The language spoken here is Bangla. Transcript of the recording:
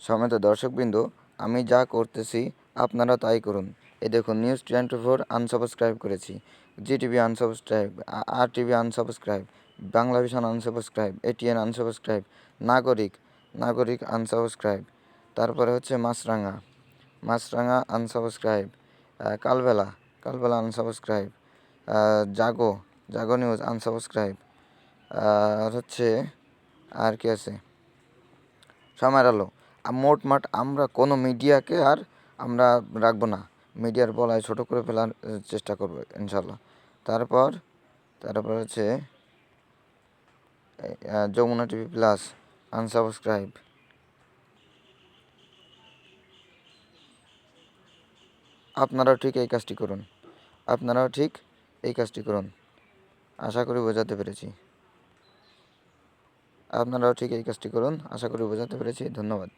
সমেত দর্শকবৃন্দ, আমি যা করতেছি আপনারা তাই করুন। এই দেখুন, নিউজ 24 আনসাবস্ক্রাইব করেছি, G TV unsubscribe, R TV unsubscribe, Bangla Vision unsubscribe, ATN unsubscribe, Nagorik unsubscribe, তারপরে হচ্ছে Maasranga unsubscribe, Kalbela unsubscribe, Jago News unsubscribe, আর হচ্ছে আর কি আছে, সময়ের আলো। মোটমাট আমরা কোনো মিডিয়াকে আর আমরা রাখবো না, মিডিয়ার বলায় ছোট করে ফেলার চেষ্টা করবো ইনশাল্লাহ। তারপর হচ্ছে যমুনা টিভি প্লাস আনসাবস্ক্রাইব। আপনারাও ঠিক এই কাজটি করুন, আশা করি বোঝাতে পেরেছি। ধন্যবাদ।